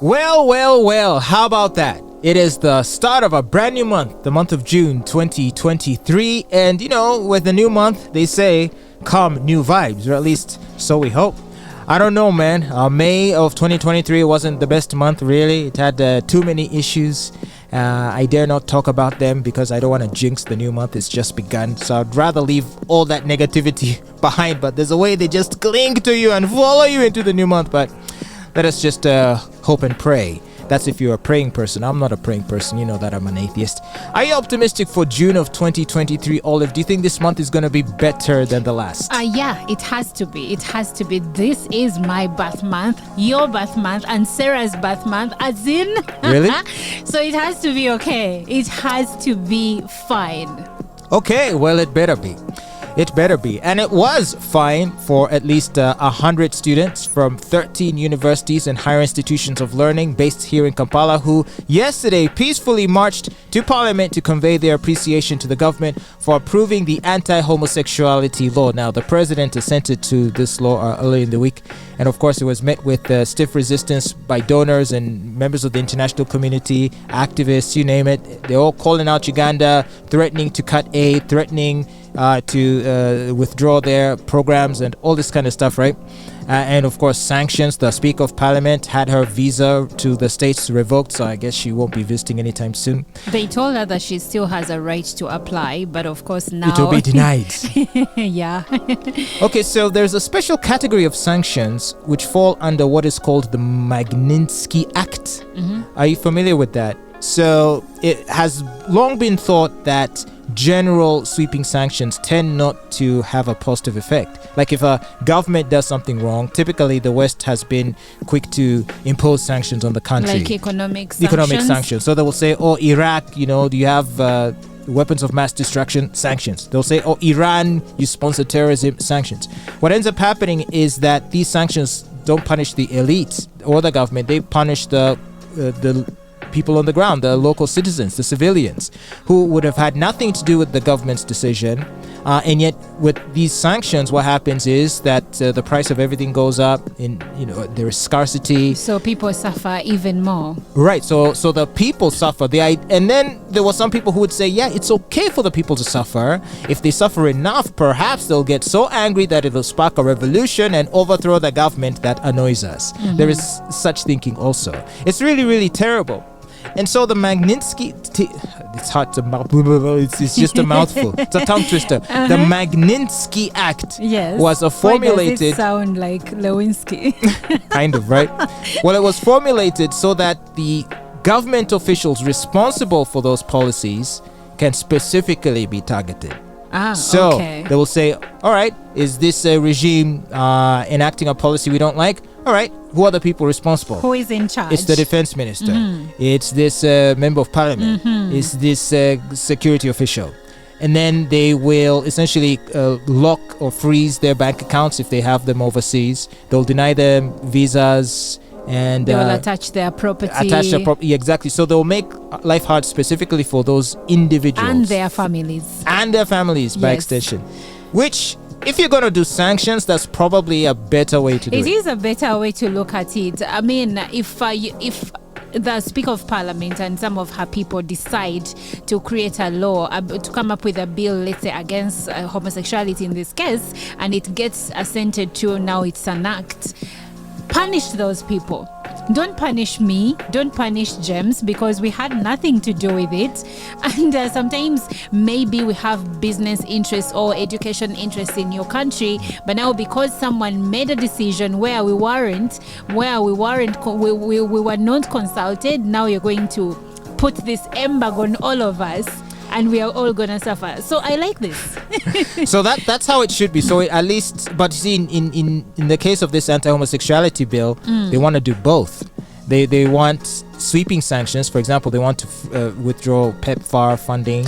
Well, how about that? It is the start of a brand new month, the month of June 2023. And with the new month, they say come new vibes, or at least so we hope. I don't know, man. May of 2023 wasn't the best month, really. It had too many issues. I dare not talk about them because I don't want to jinx the new month. It's just begun. So I'd rather leave all that negativity behind. But there's a way they just cling to you and follow you into the new month. But let us just hope and pray. That's if you're a praying person. I'm not a praying person. You know that I'm an atheist. Are you optimistic for June of 2023, Olive? Do you think this month is going to be better than the last? Yeah, it has to be. It has to be. This is my birth month, your birth month, and Sarah's birth month, as in. Really? So it has to be okay. It has to be fine. Okay, well, it better be. It better be. And it was fine for at least 100 students from 13 universities and higher institutions of learning based here in Kampala who yesterday peacefully marched to Parliament to convey their appreciation to the government for approving the Anti-Homosexuality law. Now, the president assented to this law early in the week. And of course, it was met with stiff resistance by donors and members of the international community, activists, you name it. They're all calling out Uganda, threatening to cut aid, threatening to withdraw their programs and all this kind of stuff, right? And of course, sanctions. The Speaker of Parliament had her visa to the States revoked, so I guess she won't be visiting anytime soon. They told her that she still has a right to apply, but of course now... It will be denied. Yeah. Okay, so there's a special category of sanctions which fall under what is called the Magnitsky Act. Mm-hmm. Are you familiar with that? So it has long been thought that general sweeping sanctions tend not to have a positive effect. Like if a government does something wrong, typically the West has been quick to impose sanctions on the country. Like economic sanctions. So they will say, oh, Iraq, do you have weapons of mass destruction? Sanctions. They'll say, oh, Iran, you sponsor terrorism? Sanctions. What ends up happening is that these sanctions don't punish the elite or the government. They punish the people on the ground, the local citizens, the civilians, who would have had nothing to do with the government's decision. And yet, with these sanctions, what happens is that the price of everything goes up. There is scarcity. So people suffer even more. Right. So the people suffer. And then there were some people who would say, yeah, it's okay for the people to suffer. If they suffer enough, perhaps they'll get so angry that it'll spark a revolution and overthrow the government that annoys us. Mm-hmm. There is such thinking also. It's really, really terrible. And so the Magnitsky, it's hard to mouth, it's just a mouthful. It's a tongue twister. Uh-huh. The Magnitsky Act was formulated. Why does it sound like Lewinsky? Kind of, right? Well, it was formulated so that the government officials responsible for those policies can specifically be targeted. They will say, all right, is this a regime enacting a policy we don't like? All right, who are the people responsible? Who is in charge? It's the defense minister. Mm-hmm. It's this member of parliament. Mm-hmm. It's this security official. And then they will essentially lock or freeze their bank accounts if they have them overseas. They'll deny them visas. And they will attach their property. Exactly. So they'll make life hard specifically for those individuals. And their families. By extension. Which, if you're going to do sanctions, that's probably a better way to do it. It is a better way to look at it. I mean, if the Speaker of Parliament and some of her people decide to create a law, to come up with a bill, let's say, against homosexuality in this case, and it gets assented to, now it's an act, punish those people. Don't punish me. Don't punish James, because we had nothing to do with it. And sometimes maybe we have business interests or education interests in your country, but now because someone made a decision where we were not consulted, now you're going to put this embargo on all of us. And we are all gonna suffer. So I like this. So that's how it should be. So at least, but see, in the case of this anti-homosexuality bill, they want to do both. They want sweeping sanctions. For example, they want to withdraw PEPFAR funding.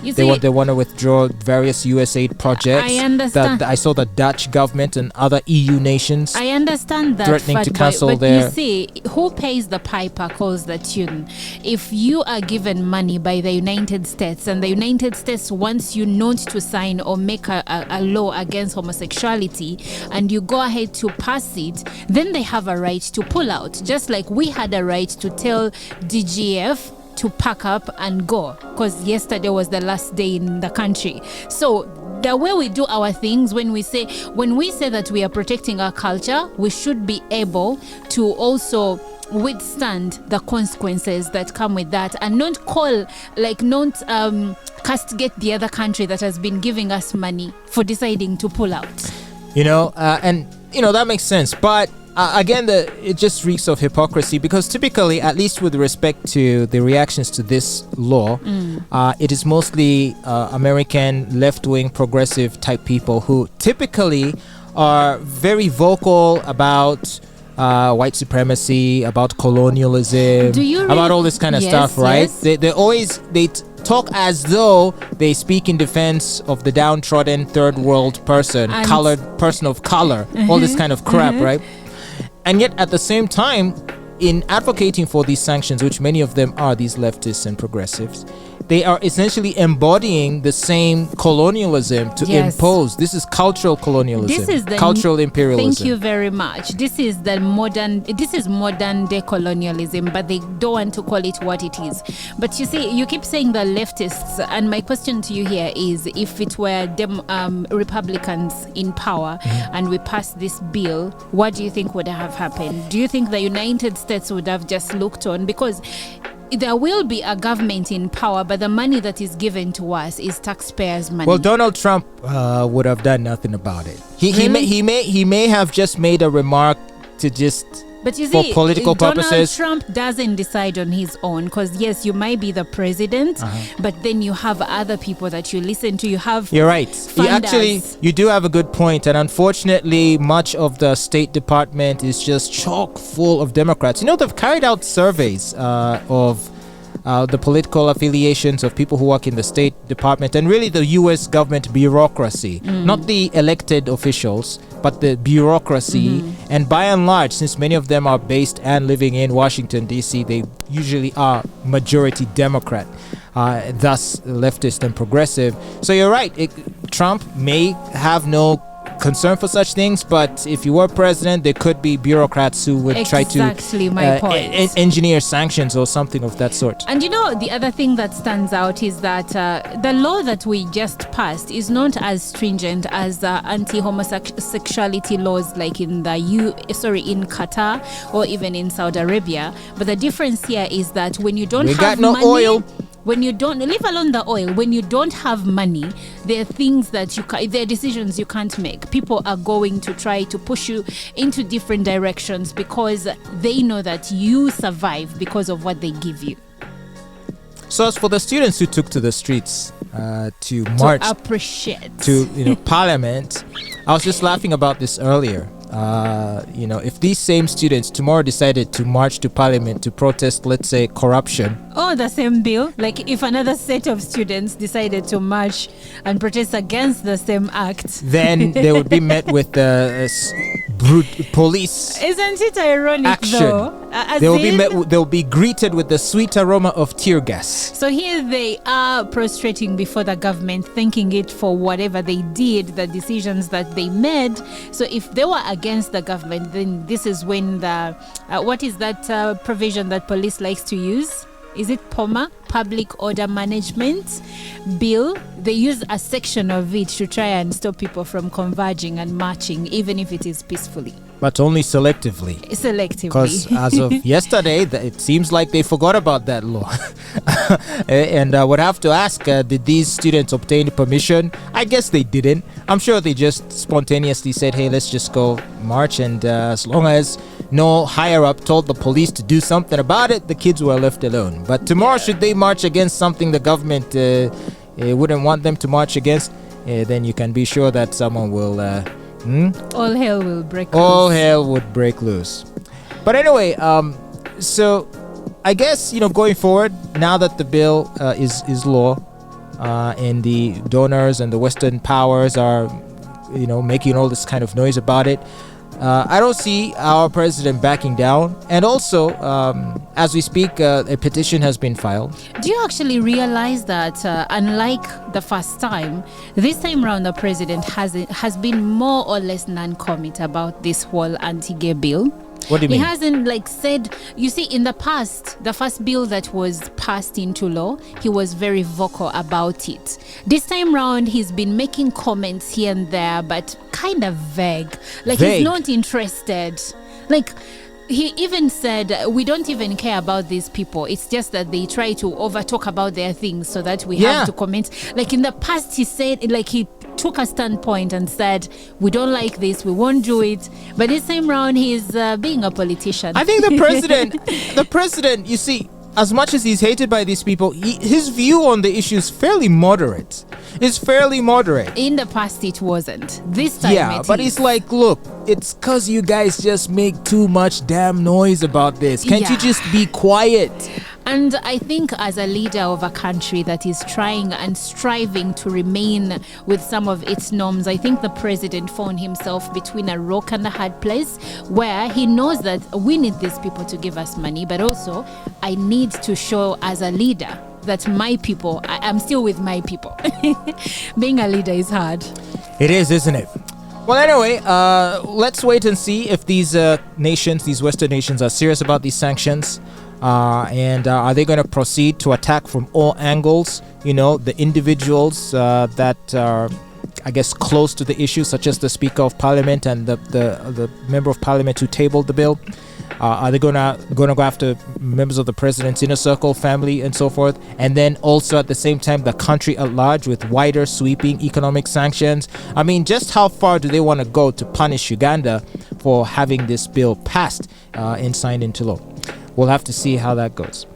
You They see, want to withdraw various USAID projects. I understand. I saw the Dutch government and other EU nations I understand that, threatening to Fatboy, cancel but their. you see, who pays the piper calls the tune. If you are given money by the United States and the United States wants you not to sign or make a law against homosexuality, and you go ahead to pass it, then they have a right to pull out. Just like we had a right to tell DGF to pack up and go, because yesterday was the last day in the country. So the way we do our things, when we say that we are protecting our culture, we should be able to also withstand the consequences that come with that, and not castigate the other country that has been giving us money for deciding to pull out. And that makes sense, but again, it just reeks of hypocrisy, because typically, at least with respect to the reactions to this law, it is mostly American left-wing progressive type people who typically are very vocal about white supremacy, about colonialism, about all this kind of stuff, right? Yes. They talk as though they speak in defense of the downtrodden third world person, person of color, all this kind of crap, right? And yet, at the same time, in advocating for these sanctions, which many of them are these leftists and progressives, they are essentially embodying the same colonialism to impose. This is cultural colonialism. This is the cultural imperialism. Thank you very much. This is modern day colonialism, but they don't want to call it what it is. But you see, you keep saying the leftists, and my question to you here is, if it were Republicans in power and we passed this bill, what do you think would have happened? Do you think the United States would have just looked on? Because there will be a government in power, but the money that is given to us is taxpayers' money. Well, Donald Trump would have done nothing about it. He may have just made a remark to just. But you see, for political purposes, Donald Trump doesn't decide on his own, because yes, you might be the president, but then you have other people that you listen to. You have. You're right. Funders. You do have a good point, and unfortunately, much of the State Department is just chock full of Democrats. They've carried out surveys of the political affiliations of people who work in the State Department and really the U.S. government bureaucracy, not the elected officials, but the bureaucracy. And by and large, since many of them are based and living in Washington, D.C., they usually are majority Democrat, thus leftist and progressive. So you're right. Trump may have no concern for such things, but if you were president, there could be bureaucrats who would try to engineer sanctions or something of that sort. And the other thing that stands out is that the law that we just passed is not as stringent as anti-homosexuality laws like in in Qatar or even in Saudi Arabia. But the difference here is that when you don't have money, oil. When you don't, leave alone the oil, when you don't have money, there are things that there are decisions you can't make. People are going to try to push you into different directions because they know that you survive because of what they give you. So as for the students who took to the streets to march, to appreciate to Parliament, I was just laughing about this earlier. If these same students tomorrow decided to march to Parliament to protest, let's say, corruption. Oh, the same bill? Like if another set of students decided to march and protest against the same act, then they would be met with police. Isn't it ironic action. Though? They'll be greeted with the sweet aroma of tear gas. So here they are prostrating before the government, thanking it for whatever they did, the decisions that they made. So if they were against the government, then this is when what is that provision that police likes to use? Is it POMA, Public Order Management Bill? They use a section of it to try and stop people from converging and marching, even if it is peacefully. But only selectively. Because as of yesterday, it seems like they forgot about that law. And I would have to ask, did these students obtain permission? I guess they didn't. I'm sure they just spontaneously said, hey, let's just go march. And as long as no higher up told the police to do something about it, the kids were left alone. But tomorrow, should they march against something the government wouldn't want them to march against, then you can be sure that someone will... all hell will break loose. All hell would break loose. But anyway, so I guess, going forward, now that the bill is law, and the donors and the Western powers are, making all this kind of noise about it. I don't see our president backing down. And also, as we speak, a petition has been filed. Do you actually realize that, unlike the first time, this time around the president has been more or less non-commit about this whole anti-gay bill? What do you mean? He hasn't said, you see, in the past, the first bill that was passed into law, he was very vocal about it. This time round, he's been making comments here and there, but kind of vague. He's not interested. He even said, we don't even care about these people. It's just that they try to over-talk about their things so that we have to comment. In the past, he said, he took a standpoint and said, we don't like this, we won't do it. But this time round, he's being a politician. I think the president, you see, as much as he's hated by these people, his view on the issue is fairly moderate. It's fairly moderate. In the past, it wasn't. This time, but it's look, it's because you guys just make too much damn noise about this. Can't you just be quiet? And I think as a leader of a country that is trying and striving to remain with some of its norms, I think the president found himself between a rock and a hard place where he knows that we need these people to give us money, but also I need to show as a leader that my people, I'm still with my people. Being a leader is hard. It is, isn't it? Well, anyway, let's wait and see if these nations, these Western nations, are serious about these sanctions. And are they going to proceed to attack from all angles, the individuals that are, I guess, close to the issue, such as the Speaker of Parliament and the Member of Parliament who tabled the bill? Are they going to go after members of the president's inner circle, family, and so forth? And then also at the same time, the country at large with wider sweeping economic sanctions? I mean, just how far do they want to go to punish Uganda for having this bill passed and signed into law? We'll have to see how that goes.